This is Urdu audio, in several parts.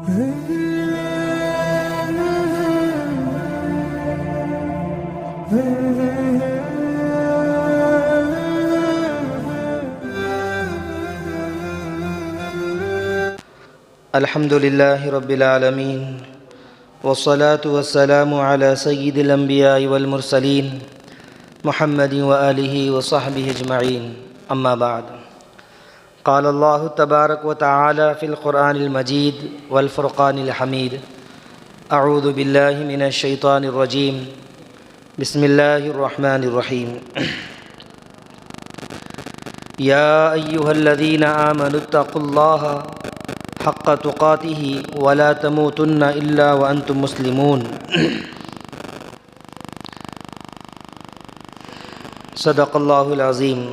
الحمد لله رب العالمين والصلاة والسلام على سيد الأنبياء والمرسلين محمد وآله وصحبه أجمعين أما بعد قال الله تبارك وتعالى في القرآن المجيد والفرقان الحميد أعوذ بالله من الشيطان الرجيم بسم الله الرحمن الرحيم يا أيها الذين آمنوا اتقوا الله حق تقاته ولا تموتن إلا وأنتم مسلمون صدق الله العظيم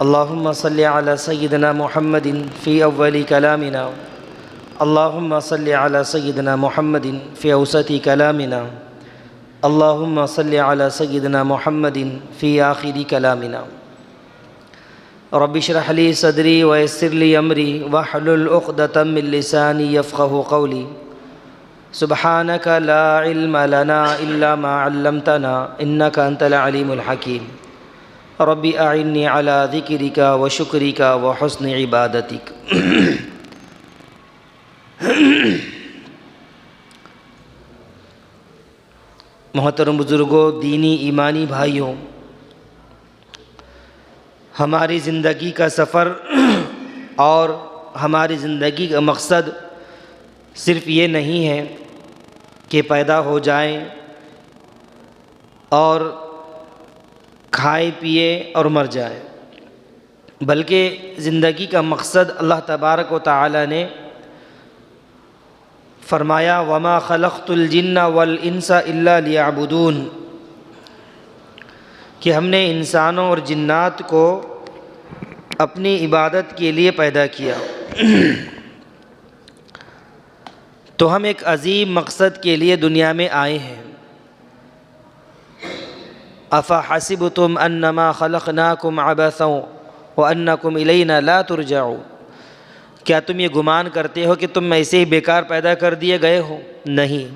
اللهم صل على سيدنا محمد في أول كلامنا اللهم صل على سيدنا محمد في أوسط كلامنا اللهم صل على سيدنا محمد في آخر كلامنا رب اشرح لي صدري ويسر لي أمري واحلل عقدة من لساني يفقهوا قولي سبحانك لا علم لنا إلا ما علمتنا إنك أنت العليم الحكيم رب أعني على ذكرك وشكرك وحسن عبادتك محترم بزرگوں، دینی ایمانی بھائیوں، ہماری زندگی کا سفر اور ہماری زندگی کا مقصد صرف یہ نہیں ہے کہ پیدا ہو جائیں اور کھائے پیے اور مر جائیں، بلکہ زندگی کا مقصد اللہ تبارک و تعالی نے فرمایا وَمَا خَلَقْتُ الْجِنَّ وَالْإِنسَ إِلَّا لِيَعْبُدُونَ، کہ ہم نے انسانوں اور جنات کو اپنی عبادت کے لیے پیدا کیا۔ تو ہم ایک عظیم مقصد کے لیے دنیا میں آئے ہیں۔ أَفَحَسِبْتُمْ أَنَّمَا خَلَقْنَاكُمْ عَبَثًا وَأَنَّكُمْ إِلَيْنَا لَا تُرْجَعُونَ، کیا تم یہ گمان کرتے ہو کہ تم ایسے ہی بیکار پیدا کر دیے گئے ہو؟ نہیں،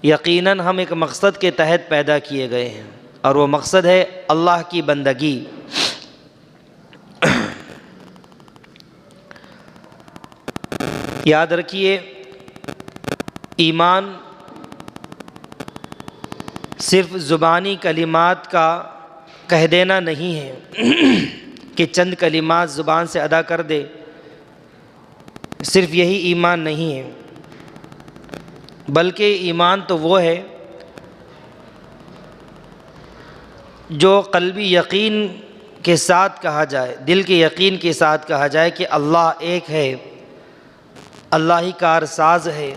یقیناً ہم ایک مقصد کے تحت پیدا کیے گئے ہیں، اور وہ مقصد ہے اللہ کی بندگی۔ یاد رکھیے، ایمان صرف زبانی کلمات کا کہہ دینا نہیں ہے کہ چند کلمات زبان سے ادا کر دے، صرف یہی ایمان نہیں ہے، بلکہ ایمان تو وہ ہے جو قلبی یقین کے ساتھ کہا جائے، دل کے یقین کے ساتھ کہا جائے کہ اللہ ایک ہے، اللہ ہی کارساز ہے۔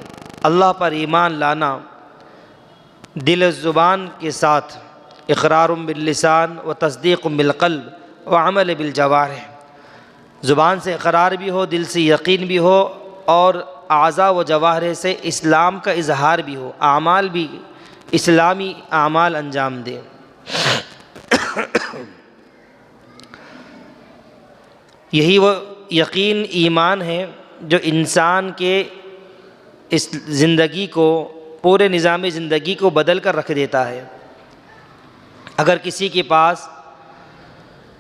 اللہ پر ایمان لانا دل و زبان کے ساتھ، اقرار باللسان و تصدیق بالقلب و عمل بالجوارح، زبان سے اقرار بھی ہو، دل سے یقین بھی ہو، اور اعضاء و جوارح سے اسلام کا اظہار بھی ہو، اعمال بھی اسلامی اعمال انجام دیں۔ یہی وہ یقین ایمان ہے جو انسان کے اس زندگی کو، پورے نظام زندگی کو بدل کر رکھ دیتا ہے۔ اگر کسی کے پاس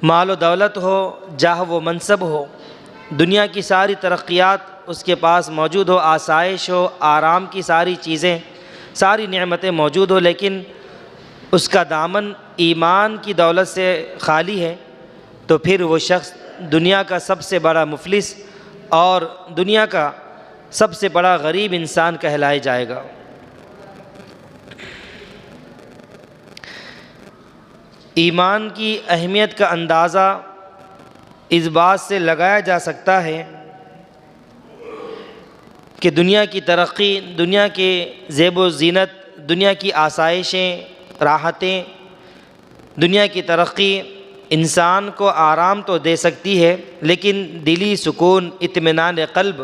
مال و دولت ہو، جاہ و منصب ہو، دنیا کی ساری ترقیات اس کے پاس موجود ہو، آسائش ہو، آرام کی ساری چیزیں، ساری نعمتیں موجود ہو، لیکن اس کا دامن ایمان کی دولت سے خالی ہے، تو پھر وہ شخص دنیا کا سب سے بڑا مفلس اور دنیا کا سب سے بڑا غریب انسان کہلائے جائے گا۔ ایمان کی اہمیت کا اندازہ اس بات سے لگایا جا سکتا ہے کہ دنیا کی ترقی، دنیا کے زیب و زینت، دنیا کی آسائشیں، راحتیں، دنیا کی ترقی انسان کو آرام تو دے سکتی ہے، لیکن دلی سکون، اطمینان قلب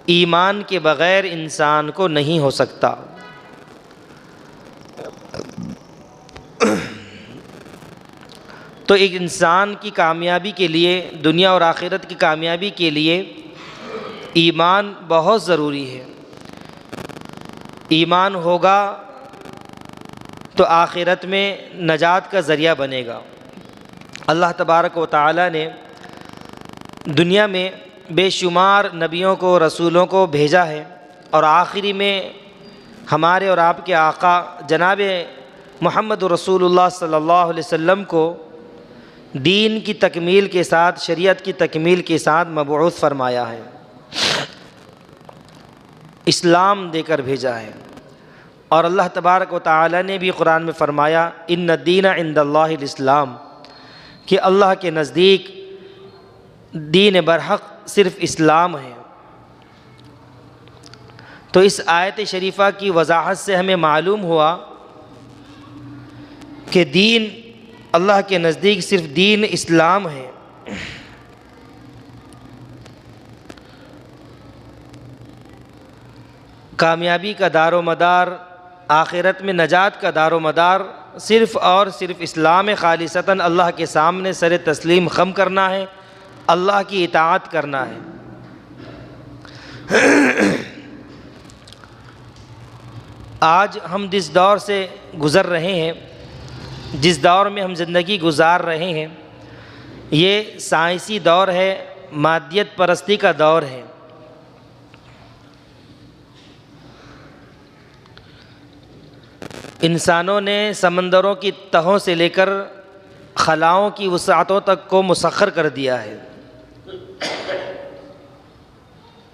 ایمان کے بغیر انسان کو نہیں ہو سکتا۔ تو ایک انسان کی کامیابی کے لیے، دنیا اور آخرت کی کامیابی کے لیے ایمان بہت ضروری ہے۔ ایمان ہوگا تو آخرت میں نجات کا ذریعہ بنے گا۔ اللہ تبارک و تعالی نے دنیا میں بے شمار نبیوں کو، رسولوں کو بھیجا ہے، اور آخری میں ہمارے اور آپ کے آقا جناب محمد رسول اللہ صلی اللہ علیہ وسلم کو دین کی تکمیل کے ساتھ، شریعت کی تکمیل کے ساتھ مبعوث فرمایا ہے، اسلام دے کر بھیجا ہے۔ اور اللہ تبارک و تعالی نے بھی قرآن میں فرمایا ان الدین عند اللہ الاسلام، کہ اللہ کے نزدیک دین برحق صرف اسلام ہے۔ تو اس آیت شریفہ کی وضاحت سے ہمیں معلوم ہوا کہ دین اللہ کے نزدیک صرف دین اسلام ہے۔ کامیابی کا دار و مدار، آخرت میں نجات کا دار و مدار صرف اور صرف اسلام خالصتاً اللہ کے سامنے سر تسلیم خم کرنا ہے، اللہ کی اطاعت کرنا ہے۔ آج ہم جس دور سے گزر رہے ہیں، جس دور میں ہم زندگی گزار رہے ہیں، یہ سائنسی دور ہے، مادیت پرستی کا دور ہے۔ انسانوں نے سمندروں کی تہوں سے لے کر خلاؤں کی وسعتوں تک کو مسخر کر دیا ہے،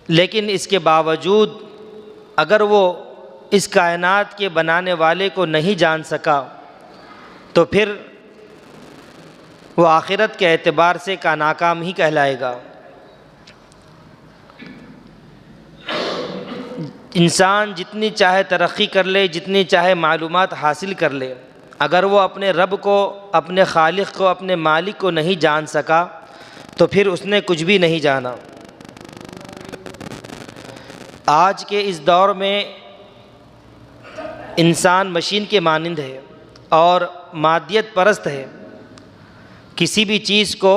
لیکن اس کے باوجود اگر وہ اس کائنات کے بنانے والے کو نہیں جان سکا تو پھر وہ آخرت کے اعتبار سے ناکام ہی کہلائے گا۔ انسان جتنی چاہے ترقی کر لے، جتنی چاہے معلومات حاصل کر لے، اگر وہ اپنے رب کو، اپنے خالق کو، اپنے مالک کو نہیں جان سکا تو پھر اس نے کچھ بھی نہیں جانا۔ آج کے اس دور میں انسان مشین کے مانند ہے اور مادیت پرست ہے۔ کسی بھی چیز کو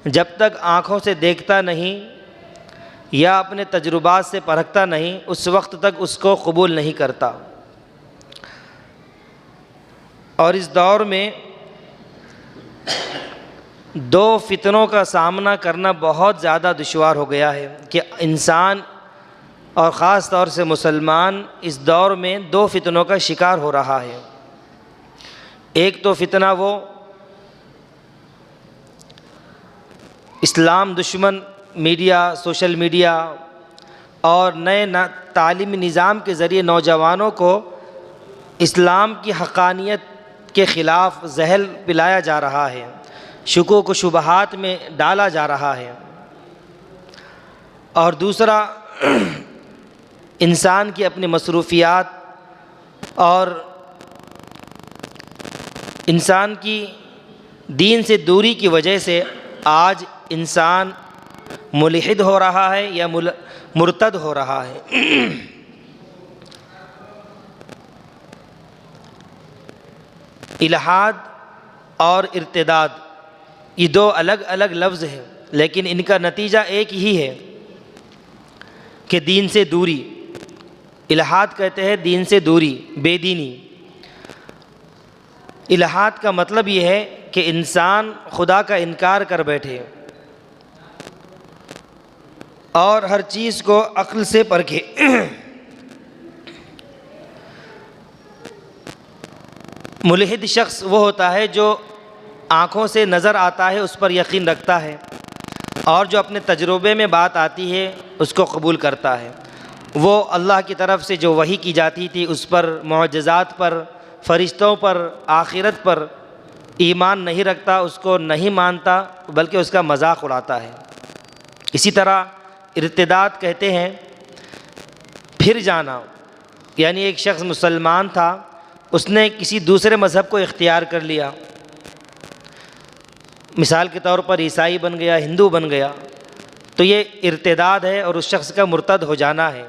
جب تک آنکھوں سے دیکھتا نہیں یا اپنے تجربات سے پرکھتا نہیں، اس وقت تک اس کو قبول نہیں کرتا۔ اور اس دور میں دو فتنوں کا سامنا کرنا بہت زیادہ دشوار ہو گیا ہے کہ انسان اور خاص طور سے مسلمان اس دور میں دو فتنوں کا شکار ہو رہا ہے۔ ایک تو فتنہ وہ اسلام دشمن میڈیا، سوشل میڈیا اور نئے تعلیمی نظام کے ذریعے نوجوانوں کو اسلام کی حقانیت کے خلاف زہر پلایا جا رہا ہے، شکوک و شبہات میں ڈالا جا رہا ہے۔ اور دوسرا انسان کی اپنی مصروفیات اور انسان کی دین سے دوری کی وجہ سے آج انسان ملحد ہو رہا ہے یا مرتد ہو رہا ہے۔ الحاد اور ارتداد یہ دو الگ الگ لفظ ہیں، لیکن ان کا نتیجہ ایک ہی ہے کہ دین سے دوری۔ الحاد کہتے ہیں دین سے دوری، بے دینی۔ الحاد کا مطلب یہ ہے کہ انسان خدا کا انکار کر بیٹھے اور ہر چیز کو عقل سے پرکھے۔ ملحد شخص وہ ہوتا ہے جو آنکھوں سے نظر آتا ہے اس پر یقین رکھتا ہے، اور جو اپنے تجربے میں بات آتی ہے اس کو قبول کرتا ہے۔ وہ اللہ کی طرف سے جو وحی کی جاتی تھی اس پر، معجزات پر، فرشتوں پر، آخرت پر ایمان نہیں رکھتا، اس کو نہیں مانتا، بلکہ اس کا مذاق اڑاتا ہے۔ اسی طرح ارتداد کہتے ہیں پھر جانا، یعنی ایک شخص مسلمان تھا، اس نے کسی دوسرے مذہب کو اختیار کر لیا، مثال کے طور پر عیسائی بن گیا، ہندو بن گیا، تو یہ ارتداد ہے اور اس شخص کا مرتد ہو جانا ہے۔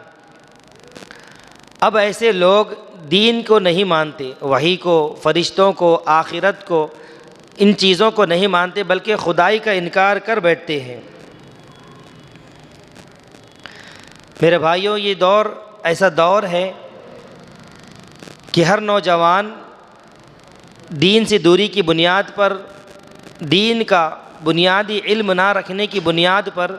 اب ایسے لوگ دین کو نہیں مانتے، وحی کو، فرشتوں کو، آخرت کو، ان چیزوں کو نہیں مانتے، بلکہ خدائی کا انکار کر بیٹھتے ہیں۔ میرے بھائیوں، یہ دور ایسا دور ہے کہ ہر نوجوان دین سے دوری کی بنیاد پر، دین کا بنیادی علم نہ رکھنے کی بنیاد پر،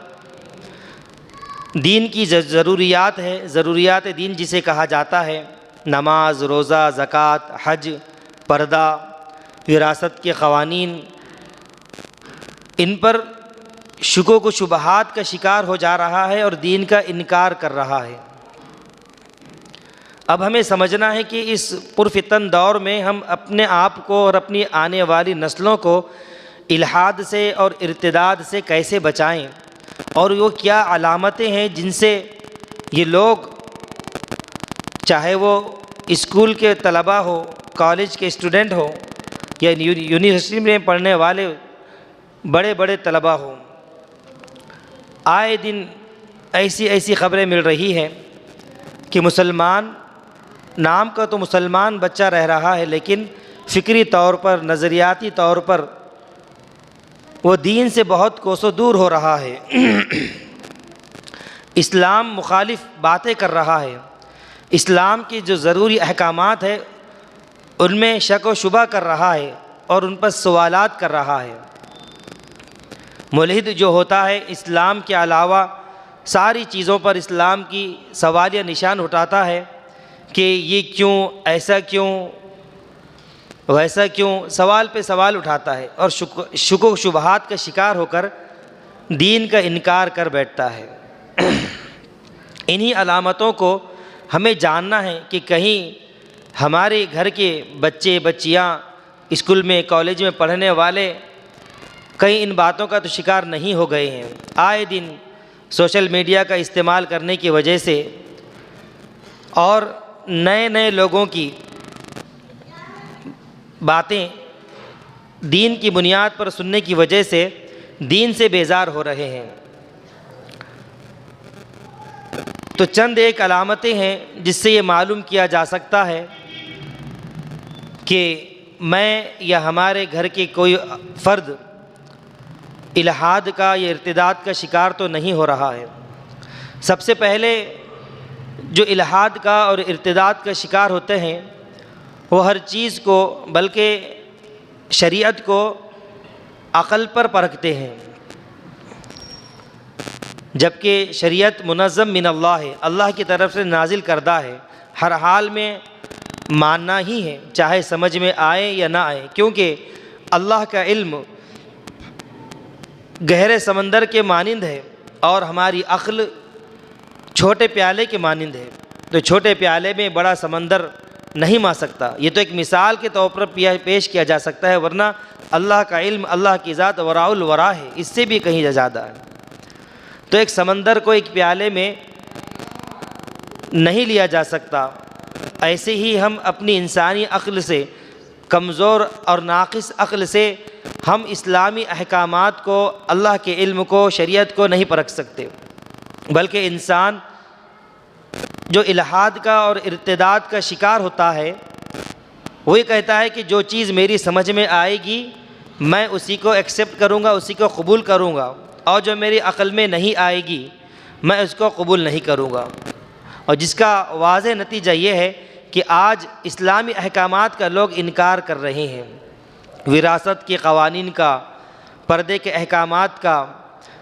دین کی ضروریات ہے، ضروریات دین جسے کہا جاتا ہے، نماز، روزہ، زکوٰۃ، حج، پردہ، وراثت کے قوانین، ان پر شکوک و شبہات کا شکار ہو جا رہا ہے اور دین کا انکار کر رہا ہے۔ اب ہمیں سمجھنا ہے کہ اس پرفتن دور میں ہم اپنے آپ کو اور اپنی آنے والی نسلوں کو الحاد سے اور ارتداد سے کیسے بچائیں، اور وہ کیا علامتیں ہیں جن سے یہ لوگ، چاہے وہ اسکول کے طلباء ہو، کالج کے اسٹوڈنٹ ہو، یا یونیورسٹی میں پڑھنے والے بڑے بڑے طلباء ہوں، آئے دن ایسی خبریں مل رہی ہیں کہ مسلمان نام کا تو مسلمان بچہ رہ رہا ہے، لیکن فکری طور پر، نظریاتی طور پر وہ دین سے بہت کوسوں دور ہو رہا ہے، اسلام مخالف باتیں کر رہا ہے، اسلام کی جو ضروری احکامات ہیں ان میں شک و شبہ کر رہا ہے اور ان پر سوالات کر رہا ہے۔ ملحد جو ہوتا ہے اسلام کے علاوہ ساری چیزوں پر اسلام کی سوالیہ نشان اٹھاتا ہے کہ یہ کیوں، ایسا کیوں، ویسا کیوں، سوال پہ سوال اٹھاتا ہے اور شک و شبہات کا شکار ہو کر دین کا انکار کر بیٹھتا ہے۔ انہی علامتوں کو ہمیں جاننا ہے کہ کہیں ہمارے گھر کے بچے بچیاں، اسکول میں کالج میں پڑھنے والے کہیں ان باتوں کا تو شکار نہیں ہو گئے ہیں۔ آئے دن سوشل میڈیا کا استعمال کرنے کی وجہ سے اور نئے لوگوں کی باتیں دین کی بنیاد پر سننے کی وجہ سے دین سے بیزار ہو رہے ہیں۔ تو چند ایک علامتیں ہیں جس سے یہ معلوم کیا جا سکتا ہے کہ میں یا ہمارے گھر کے کوئی فرد الحاد کا یا ارتداد کا شکار تو نہیں ہو رہا ہے۔ سب سے پہلے جو الحاد کا اور ارتداد کا شکار ہوتے ہیں وہ ہر چیز کو، بلکہ شریعت کو عقل پر پرکھتے ہیں، جبکہ شریعت منظم من اللہ ہے، اللہ کی طرف سے نازل کردہ ہے، ہر حال میں ماننا ہی ہے، چاہے سمجھ میں آئے یا نہ آئے، کیونکہ اللہ کا علم گہرے سمندر کے مانند ہے اور ہماری عقل چھوٹے پیالے کے مانند ہے، تو چھوٹے پیالے میں بڑا سمندر نہیں ماں سکتا۔ یہ تو ایک مثال کے طور پر پیش کیا جا سکتا ہے، ورنہ اللہ کا علم، اللہ کی ذات وراء الورا ہے، اس سے بھی کہیں زیادہ ہے۔ تو ایک سمندر کو ایک پیالے میں نہیں لیا جا سکتا، ایسے ہی ہم اپنی انسانی عقل سے، کمزور اور ناقص عقل سے ہم اسلامی احکامات کو، اللہ کے علم کو، شریعت کو نہیں پرکھ سکتے، بلکہ انسان جو الحاد کا اور ارتداد کا شکار ہوتا ہے وہ یہ کہتا ہے کہ جو چیز میری سمجھ میں آئے گی میں اسی کو ایکسیپٹ کروں گا، اسی کو قبول کروں گا، اور جو میری عقل میں نہیں آئے گی میں اس کو قبول نہیں کروں گا۔ اور جس کا واضح نتیجہ یہ ہے کہ آج اسلامی احکامات کا لوگ انکار کر رہے ہیں، وراثت کے قوانین کا، پردے کے احکامات کا،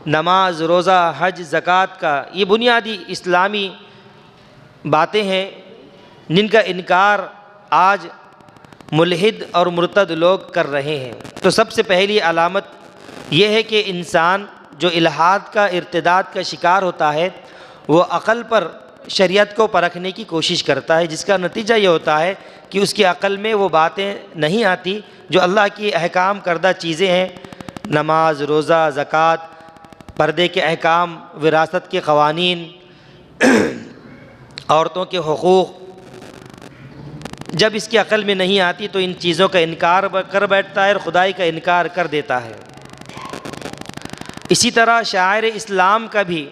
نماز، روزہ، حج، زکوٰۃ کا، یہ بنیادی اسلامی باتیں ہیں جن کا انکار آج ملحد اور مرتد لوگ کر رہے ہیں۔ تو سب سے پہلی علامت یہ ہے کہ انسان جو الحاد کا، ارتداد کا شکار ہوتا ہے وہ عقل پر شریعت کو پرکھنے کی کوشش کرتا ہے، جس کا نتیجہ یہ ہوتا ہے کہ اس کی عقل میں وہ باتیں نہیں آتی جو اللہ کی احکام کردہ چیزیں ہیں، نماز، روزہ، زکوٰۃ، پردے کے احکام، وراثت کے قوانین، عورتوں کے حقوق۔ جب اس کی عقل میں نہیں آتی تو ان چیزوں کا انکار کر بیٹھتا ہے اور خدائی کا انکار کر دیتا ہے۔ اسی طرح شعائر اسلام کا بھی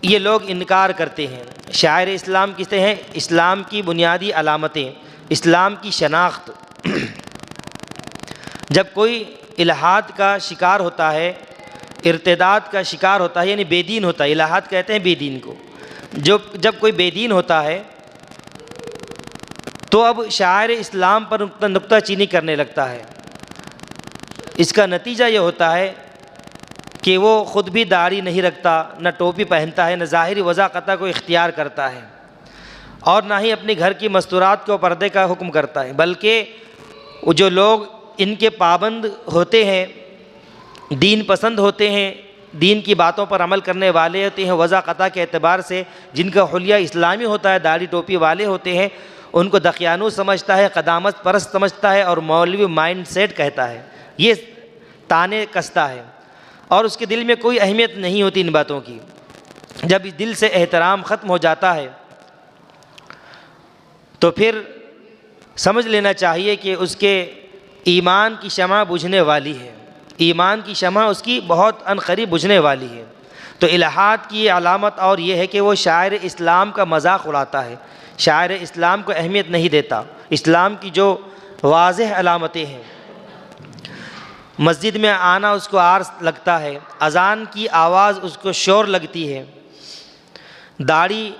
یہ لوگ انکار کرتے ہیں۔ شعائر اسلام کسے ہیں؟ اسلام کی بنیادی علامتیں، اسلام کی شناخت۔ جب کوئی الحاد کا شکار ہوتا ہے ارتداد کا شکار ہوتا ہے، یعنی بے دین ہوتا ہے، الہات کہتے ہیں بے دین کو، جب کوئی بے دین ہوتا ہے تو اب شاعر اسلام پر نکتہ چینی کرنے لگتا ہے۔ اس کا نتیجہ یہ ہوتا ہے کہ وہ خود بھی داڑھی نہیں رکھتا، نہ ٹوپی پہنتا ہے، نہ ظاہری وضاحت کو اختیار کرتا ہے، اور نہ ہی اپنے گھر کی مستورات کو پردے کا حکم کرتا ہے، بلکہ جو لوگ ان کے پابند ہوتے ہیں، دین پسند ہوتے ہیں، دین کی باتوں پر عمل کرنے والے ہوتے ہیں، وضاحت کے اعتبار سے جن کا حلیہ اسلامی ہوتا ہے، داڑھی ٹوپی والے ہوتے ہیں، ان کو دقیانوس سمجھتا ہے، قدامت پرست سمجھتا ہے، اور مولوی مائنڈ سیٹ کہتا ہے، یہ تانے کستا ہے، اور اس کے دل میں کوئی اہمیت نہیں ہوتی ان باتوں کی۔ جب اس دل سے احترام ختم ہو جاتا ہے تو پھر سمجھ لینا چاہیے کہ اس کے ایمان کی شمع بجھنے والی ہے، ایمان کی شمع اس کی بہت عنقریب بجھنے والی ہے۔ تو الہات کی علامت اور یہ ہے کہ وہ شاعر اسلام کا مذاق اڑاتا ہے، شاعر اسلام کو اہمیت نہیں دیتا۔ اسلام کی جو واضح علامتیں ہیں، مسجد میں آنا اس کو عار لگتا ہے، اذان کی آواز اس کو شور لگتی ہے، داڑھی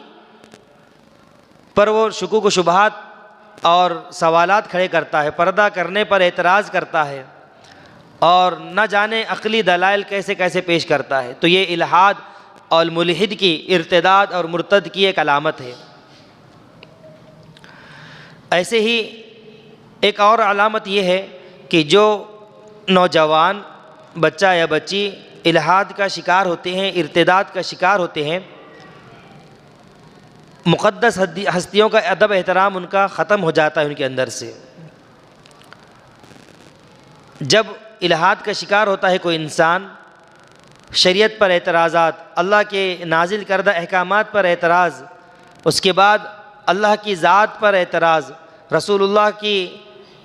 پر وہ شکوک و شبہات اور سوالات کھڑے کرتا ہے، پردہ کرنے پر اعتراض کرتا ہے، اور نہ جانے عقلی دلائل کیسے کیسے پیش کرتا ہے۔ تو یہ الحاد اور ملحد کی، ارتداد اور مرتد کی ایک علامت ہے۔ ایسے ہی ایک اور علامت یہ ہے کہ جو نوجوان بچہ یا بچی الحاد کا شکار ہوتے ہیں، ارتداد کا شکار ہوتے ہیں، مقدس ہستیوں کا ادب احترام ان کا ختم ہو جاتا ہے ان کے اندر سے۔ جب الحاد کا شکار ہوتا ہے کوئی انسان، شریعت پر اعتراضات، اللہ کے نازل کردہ احکامات پر اعتراض، اس کے بعد اللہ کی ذات پر اعتراض، رسول اللہ کی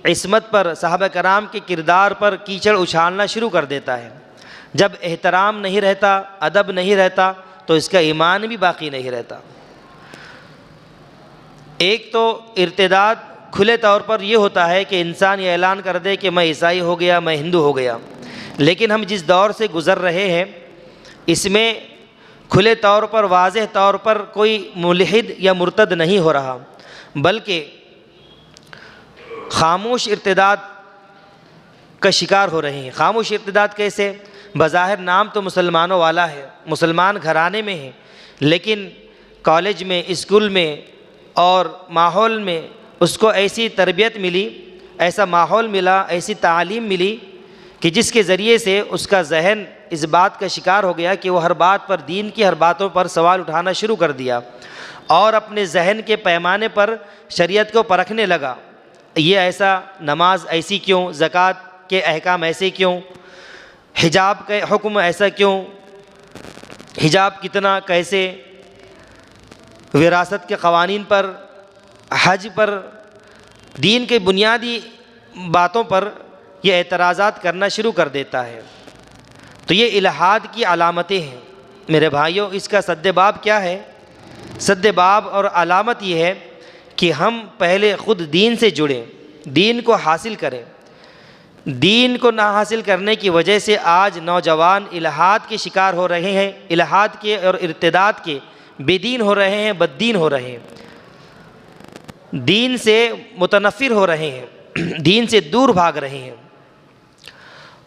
عصمت پر، صحابہ کرام کے کردار پر کیچڑ اچھالنا شروع کر دیتا ہے۔ جب احترام نہیں رہتا، ادب نہیں رہتا، تو اس کا ایمان بھی باقی نہیں رہتا۔ ایک تو ارتداد کھلے طور پر یہ ہوتا ہے کہ انسان یہ اعلان کر دے کہ میں عیسائی ہو گیا، میں ہندو ہو گیا، لیکن ہم جس دور سے گزر رہے ہیں اس میں کھلے طور پر، واضح طور پر کوئی ملحد یا مرتد نہیں ہو رہا، بلکہ خاموش ارتداد کا شکار ہو رہے ہیں۔ خاموش ارتداد کیسے؟ بظاہر نام تو مسلمانوں والا ہے، مسلمان گھرانے میں ہے، لیکن کالج میں، اسکول میں اور ماحول میں اس کو ایسی تربیت ملی، ایسا ماحول ملا، ایسی تعلیم ملی کہ جس کے ذریعے سے اس کا ذہن اس بات کا شکار ہو گیا کہ وہ ہر بات پر، دین کی ہر باتوں پر سوال اٹھانا شروع کر دیا، اور اپنے ذہن کے پیمانے پر شریعت کو پرکھنے لگا۔ یہ ایسا، نماز ایسی کیوں، زکوٰۃ کے احکام ایسے کیوں، حجاب کے حکم ایسا کیوں، حجاب کتنا، کیسے، وراثت کے قوانین پر، حج پر، دین کے بنیادی باتوں پر یہ اعتراضات کرنا شروع کر دیتا ہے۔ تو یہ الحاد کی علامتیں ہیں میرے بھائیوں۔ اس کا سد باب کیا ہے؟ سد باب اور علامت یہ ہے کہ ہم پہلے خود دین سے جڑیں، دین کو حاصل کریں۔ دین کو نہ حاصل کرنے کی وجہ سے آج نوجوان الحاد کے شکار ہو رہے ہیں، الحاد کے اور ارتداد کے بے دین ہو رہے ہیں، بد دین ہو رہے ہیں، دین سے متنفر ہو رہے ہیں، دین سے دور بھاگ رہے ہیں،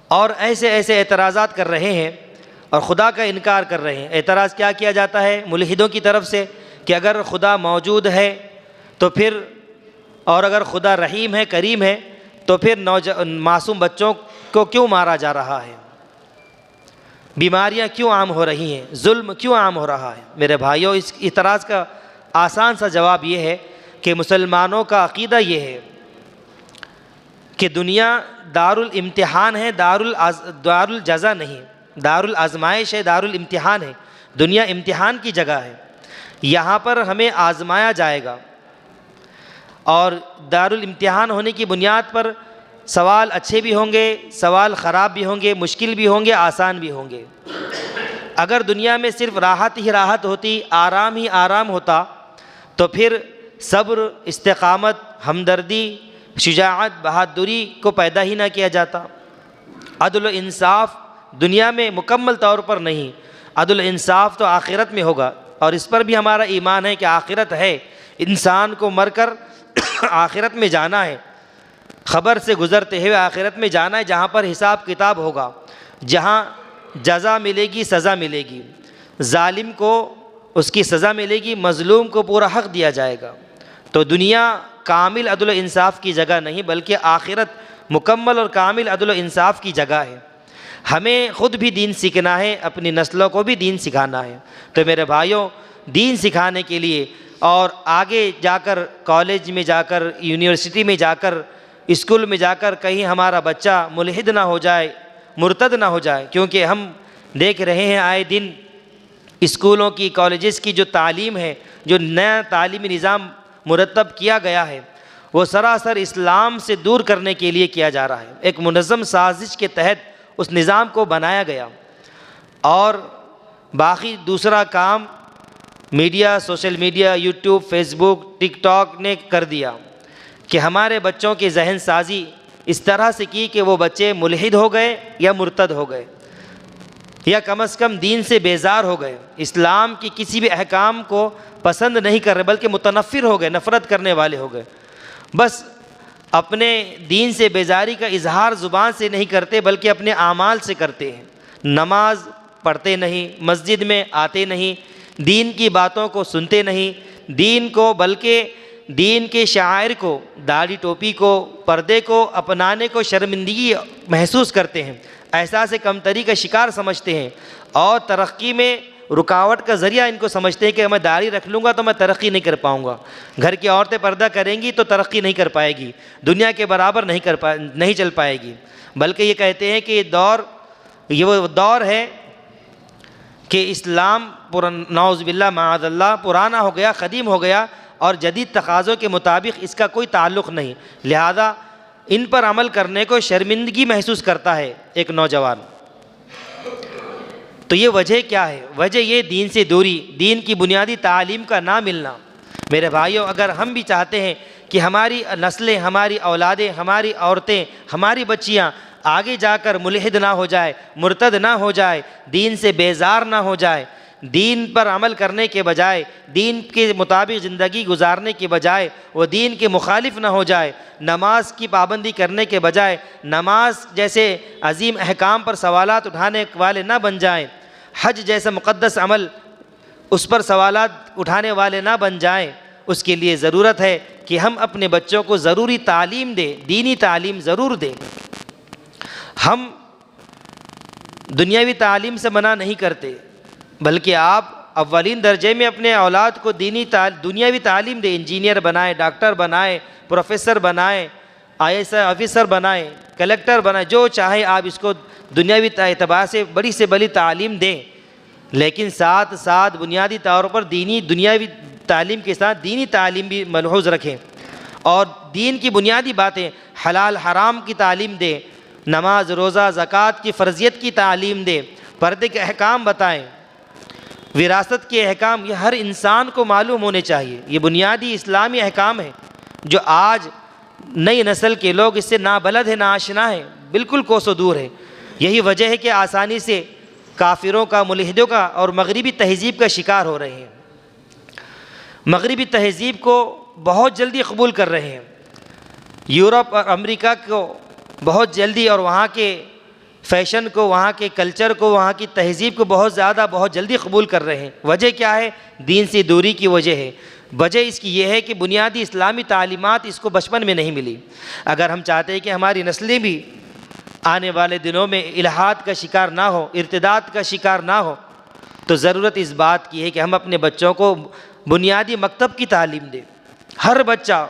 اور ایسے ایسے اعتراضات کر رہے ہیں اور خدا کا انکار کر رہے ہیں۔ اعتراض کیا کیا جاتا ہے ملحدوں کی طرف سے کہ اگر خدا موجود ہے تو پھر، اور اگر خدا رحیم ہے، کریم ہے، تو پھر معصوم بچوں کو کیوں مارا جا رہا ہے، بیماریاں کیوں عام ہو رہی ہیں، ظلم کیوں عام ہو رہا ہے؟ میرے بھائیوں، اس اعتراض کا آسان سا جواب یہ ہے کہ مسلمانوں کا عقیدہ یہ ہے کہ دنیا دارالامتحان ہے، دارالجزا نہیں، دارالآزمائش ہے، دارالامتحان ہے۔ دنیا امتحان کی جگہ ہے، یہاں پر ہمیں آزمایا جائے گا، اور دارالامتحان ہونے کی بنیاد پر سوال اچھے بھی ہوں گے، سوال خراب بھی ہوں گے، مشکل بھی ہوں گے، آسان بھی ہوں گے۔ اگر دنیا میں صرف راحت ہی راحت ہوتی، آرام ہی آرام ہوتا، تو پھر صبر، استقامت، ہمدردی، شجاعت، بہادری کو پیدا ہی نہ کیا جاتا، عدل و انصاف دنیا میں مکمل طور پر نہیں، عدل انصاف تو آخرت میں ہوگا، اور اس پر بھی ہمارا ایمان ہے کہ آخرت ہے، انسان کو مر کر آخرت میں جانا ہے، خبر سے گزرتے ہوئے آخرت میں جانا ہے، جہاں پر حساب کتاب ہوگا، جہاں جزا ملے گی، سزا ملے گی، ظالم کو اس کی سزا ملے گی، مظلوم کو پورا حق دیا جائے گا۔ تو دنیا کامل عدل و انصاف کی جگہ نہیں، بلکہ آخرت مکمل اور کامل عدل و انصاف کی جگہ ہے۔ ہمیں خود بھی دین سیکھنا ہے، اپنی نسلوں کو بھی دین سکھانا ہے۔ تو میرے بھائیوں، دین سکھانے کے لیے اور آگے جا کر کالج میں جا کر، یونیورسٹی میں جا کر، اسکول میں جا کر کہیں ہمارا بچہ ملحد نہ ہو جائے، مرتد نہ ہو جائے، کیونکہ ہم دیکھ رہے ہیں آئے دن اسکولوں کی، کالجز کی جو تعلیم ہے، جو نیا تعلیمی نظام مرتب کیا گیا ہے، وہ سراسر اسلام سے دور کرنے کے لیے کیا جا رہا ہے۔ ایک منظم سازش کے تحت اس نظام کو بنایا گیا، اور باقی دوسرا کام media, social media, YouTube, Facebook, TikTok نے کر دیا کہ ہمارے بچوں کی ذہن سازی اس طرح سے کی کہ وہ بچے ملحد ہو گئے یا مرتد ہو گئے، یا کم از کم دین سے بیزار ہو گئے، اسلام کی کسی بھی احکام کو پسند نہیں کر رہے، بلکہ متنفر ہو گئے، نفرت کرنے والے ہو گئے۔ بس اپنے دین سے بیزاری کا اظہار زبان سے نہیں کرتے، بلکہ اپنے اعمال سے کرتے ہیں۔ نماز پڑھتے نہیں، مسجد میں آتے نہیں، دین کی باتوں کو سنتے نہیں، دین کو بلکہ دین کے شعائر کو، داڑھی ٹوپی کو، پردے کو اپنانے کو شرمندگی محسوس کرتے ہیں، احساس کمتری کا شکار سمجھتے ہیں، اور ترقی میں رکاوٹ کا ذریعہ ان کو سمجھتے ہیں کہ میں داڑھی رکھ لوں گا تو میں ترقی نہیں کر پاؤں گا، گھر کی عورتیں پردہ کریں گی تو ترقی نہیں کر پائے گی، دنیا کے برابر نہیں چل پائے گی، بلکہ یہ کہتے ہیں کہ یہ وہ دور ہے کہ اسلام نعوذ باللہ معاذ اللہ پرانا ہو گیا، قدیم ہو گیا، اور جدید تقاضوں کے مطابق اس کا کوئی تعلق نہیں، لہذا ان پر عمل کرنے کو شرمندگی محسوس کرتا ہے ایک نوجوان۔ تو یہ وجہ کیا ہے؟ وجہ یہ دین سے دوری، دین کی بنیادی تعلیم کا نہ ملنا۔ میرے بھائیوں، اگر ہم بھی چاہتے ہیں کہ ہماری نسلیں، ہماری اولادیں، ہماری عورتیں، ہماری بچیاں آگے جا کر ملحد نہ ہو جائے، مرتد نہ ہو جائے، دین سے بیزار نہ ہو جائے، دین پر عمل کرنے کے بجائے، دین کے مطابق زندگی گزارنے کے بجائے وہ دین کے مخالف نہ ہو جائے، نماز کی پابندی کرنے کے بجائے نماز جیسے عظیم احکام پر سوالات اٹھانے والے نہ بن جائیں، حج جیسا مقدس عمل اس پر سوالات اٹھانے والے نہ بن جائیں، اس کے لیے ضرورت ہے کہ ہم اپنے بچوں کو ضروری تعلیم دیں، دینی تعلیم ضرور دیں۔ ہم دنیاوی تعلیم سے منع نہیں کرتے، بلکہ آپ اولین درجے میں اپنے اولاد کو دنیاوی تعلیم دیں، انجینئر بنائیں، ڈاکٹر بنائیں، پروفیسر بنائیں، IAS آفیسر بنائیں، کلیکٹر بنائیں، جو چاہے آپ اس کو دنیاوی اعتبار سے بڑی تعلیم دیں، لیکن ساتھ ساتھ بنیادی طور پر دنیاوی تعلیم کے ساتھ دینی تعلیم بھی ملحوظ رکھیں، اور دین کی بنیادی باتیں، حلال حرام کی تعلیم دیں، نماز، روزہ، زکوٰۃ کی فرضیت کی تعلیم دیں، پردے کے احکام بتائیں، وراثت کے احکام، یہ ہر انسان کو معلوم ہونے چاہیے۔ یہ بنیادی اسلامی احکام ہیں جو آج نئی نسل کے لوگ اس سے نابلد ہیں، ناآشنا ہیں، بالکل کوسوں دور ہیں۔ یہی وجہ ہے کہ آسانی سے کافروں کا، ملحدوں کا اور مغربی تہذیب کا شکار ہو رہے ہیں، مغربی تہذیب کو بہت جلدی قبول کر رہے ہیں، یورپ اور امریکہ کو بہت جلدی، اور وہاں کے فیشن کو، وہاں کے کلچر کو، وہاں کی تہذیب کو بہت جلدی قبول کر رہے ہیں۔ وجہ کیا ہے؟ دین سے دوری کی وجہ ہے۔ وجہ اس کی یہ ہے کہ بنیادی اسلامی تعلیمات اس کو بچپن میں نہیں ملی۔ اگر ہم چاہتے ہیں کہ ہماری نسلیں بھی آنے والے دنوں میں الحاد کا شکار نہ ہو، ارتداد کا شکار نہ ہو، تو ضرورت اس بات کی ہے کہ ہم اپنے بچوں کو بنیادی مکتب کی تعلیم دیں۔ ہر بچہ،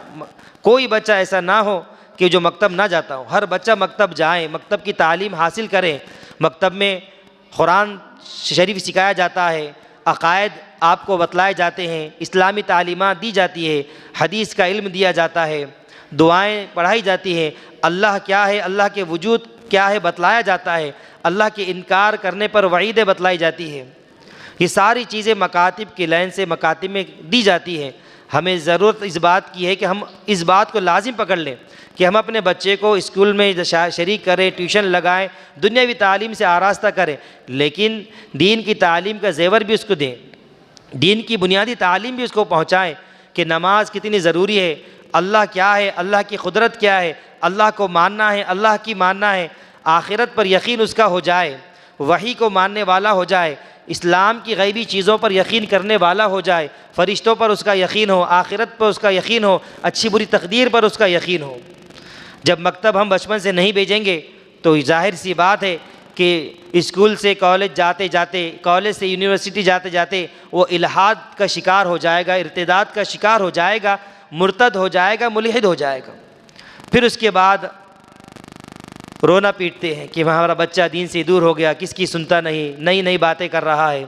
کوئی بچہ ایسا نہ ہو کہ جو مکتب نہ جاتا ہو، ہر بچہ مکتب جائیں، مکتب کی تعلیم حاصل کریں۔ مکتب میں قرآن شریف سکھایا جاتا ہے، عقائد آپ کو بتلائے جاتے ہیں، اسلامی تعلیمات دی جاتی ہے، حدیث کا علم دیا جاتا ہے، دعائیں پڑھائی جاتی ہیں، اللہ کیا ہے، اللہ کے وجود کیا ہے بتلایا جاتا ہے، اللہ کے انکار کرنے پر وعیدیں بتلائی جاتی ہے۔ یہ ساری چیزیں مکاتب کی لائن سے مکاتب میں دی جاتی ہیں۔ ہمیں ضرورت اس بات کی ہے کہ ہم اس بات کو لازم پکڑ لیں کہ ہم اپنے بچے کو اسکول میں شریک کریں، ٹیوشن لگائیں، دنیاوی تعلیم سے آراستہ کریں، لیکن دین کی تعلیم کا زیور بھی اس کو دیں، دین کی بنیادی تعلیم بھی اس کو پہنچائیں کہ نماز کتنی ضروری ہے، اللہ کیا ہے، اللہ کی قدرت کیا ہے، اللہ کو ماننا ہے، اللہ کی ماننا ہے، آخرت پر یقین اس کا ہو جائے، وحی کو ماننے والا ہو جائے، اسلام کی غیبی چیزوں پر یقین کرنے والا ہو جائے، فرشتوں پر اس کا یقین ہو، آخرت پر اس کا یقین ہو، اچھی بری تقدیر پر اس کا یقین ہو۔ جب مکتب ہم بچپن سے نہیں بھیجیں گے تو ظاہر سی بات ہے کہ اسکول سے کالج جاتے جاتے، کالج سے یونیورسٹی جاتے جاتے وہ الحاد کا شکار ہو جائے گا، ارتداد کا شکار ہو جائے گا، مرتد ہو جائے گا، ملحد ہو جائے گا۔ پھر اس کے بعد رونا پیٹتے ہیں کہ ہمارا بچہ دین سے دور ہو گیا، کس کی سنتا نہیں، نئی نئی باتیں کر رہا ہے۔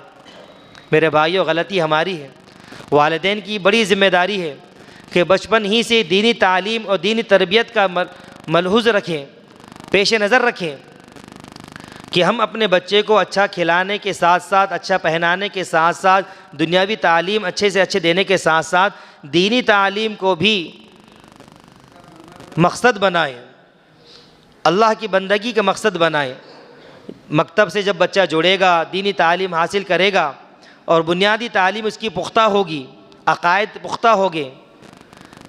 میرے بھائیو، غلطی ہماری ہے، والدین کی بڑی ذمہ داری ہے کہ بچپن ہی سے دینی تعلیم اور دینی تربیت کا ملحوظ رکھیں، پیش نظر رکھیں کہ ہم اپنے بچے کو اچھا کھلانے کے ساتھ ساتھ، اچھا پہنانے کے ساتھ ساتھ، دنیاوی تعلیم اچھے سے اچھے دینے کے ساتھ ساتھ دینی تعلیم کو بھی مقصد بنائیں، اللہ کی بندگی کا مقصد بنائیں۔ مکتب سے جب بچہ جڑے گا، دینی تعلیم حاصل کرے گا اور بنیادی تعلیم اس کی پختہ ہوگی، عقائد پختہ ہوگے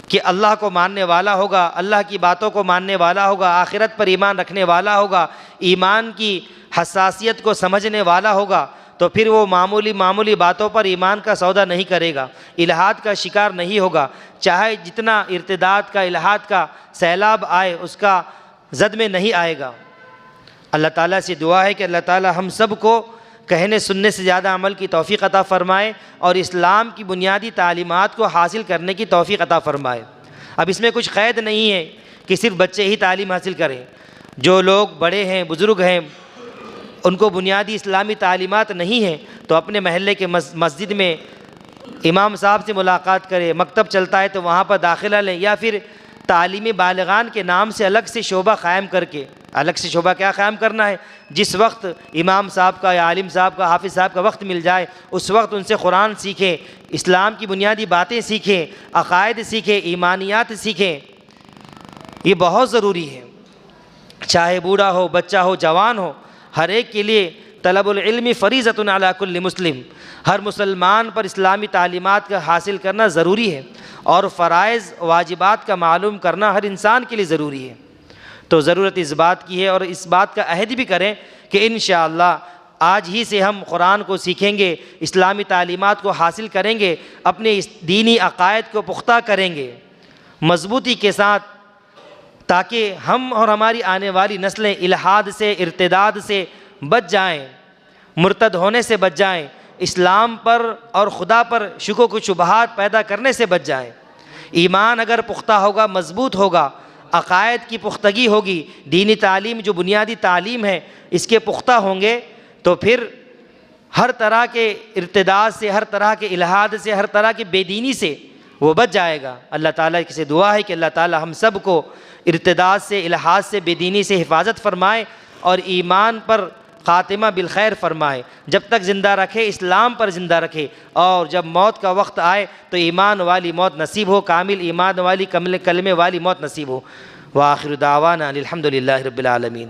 کہ اللہ کو ماننے والا ہوگا، اللہ کی باتوں کو ماننے والا ہوگا، آخرت پر ایمان رکھنے والا ہوگا، ایمان کی حساسیت کو سمجھنے والا ہوگا، تو پھر وہ معمولی باتوں پر ایمان کا سودا نہیں کرے گا، الحاد کا شکار نہیں ہوگا، چاہے جتنا ارتداد کا، الحاد کا سیلاب آئے اس کا زد میں نہیں آئے گا۔ اللہ تعالیٰ سے دعا ہے کہ اللہ تعالیٰ ہم سب کو کہنے سننے سے زیادہ عمل کی توفیق عطا فرمائے اور اسلام کی بنیادی تعلیمات کو حاصل کرنے کی توفیق عطا فرمائے۔ اب اس میں کچھ قید نہیں ہے کہ صرف بچے ہی تعلیم حاصل کریں، جو لوگ بڑے ہیں، بزرگ ہیں، ان کو بنیادی اسلامی تعلیمات نہیں ہیں تو اپنے محلے کے مسجد میں امام صاحب سے ملاقات کریں، مکتب چلتا ہے تو وہاں پر داخلہ لیں، یا پھر تعلیمی بالغان کے نام سے الگ سے شعبہ قائم کر کے، الگ سے شعبہ کیا قائم کرنا ہے، جس وقت امام صاحب کا یا عالم صاحب کا، حافظ صاحب کا وقت مل جائے اس وقت ان سے قرآن سیکھیں، اسلام کی بنیادی باتیں سیکھیں، عقائد سیکھیں، ایمانیات سیکھیں۔ یہ بہت ضروری ہے، چاہے بوڑھا ہو، بچہ ہو، جوان ہو، ہر ایک کے لیے طلب العلم فریضۃ علی کل مسلم، ہر مسلمان پر اسلامی تعلیمات کا حاصل کرنا ضروری ہے، اور فرائض واجبات کا معلوم کرنا ہر انسان کے لیے ضروری ہے۔ تو ضرورت اس بات کی ہے اور اس بات کا عہد بھی کریں کہ انشاءاللہ آج ہی سے ہم قرآن کو سیکھیں گے، اسلامی تعلیمات کو حاصل کریں گے، اپنے اس دینی عقائد کو پختہ کریں گے مضبوطی کے ساتھ، تاکہ ہم اور ہماری آنے والی نسلیں الحاد سے، ارتداد سے بچ جائیں، مرتد ہونے سے بچ جائیں، اسلام پر اور خدا پر شکوک و شبہات پیدا کرنے سے بچ جائیں۔ ایمان اگر پختہ ہوگا، مضبوط ہوگا، عقائد کی پختگی ہوگی، دینی تعلیم جو بنیادی تعلیم ہے اس کے پختہ ہوں گے، تو پھر ہر طرح کے ارتداد سے، ہر طرح کے الحاد سے، ہر طرح کی بے دینی سے وہ بچ جائے گا۔ اللہ تعالیٰ سے دعا ہے کہ اللہ تعالیٰ ہم سب کو ارتداد سے، الحاد سے، بے دینی سے حفاظت فرمائے اور ایمان پر خاتمہ بالخیر فرمائے، جب تک زندہ رکھے اسلام پر زندہ رکھے، اور جب موت کا وقت آئے تو ایمان والی موت نصیب ہو، کامل ایمان والی، کلمے والی موت نصیب ہو۔ وآخر دعوانا الحمد للہ رب العالمین۔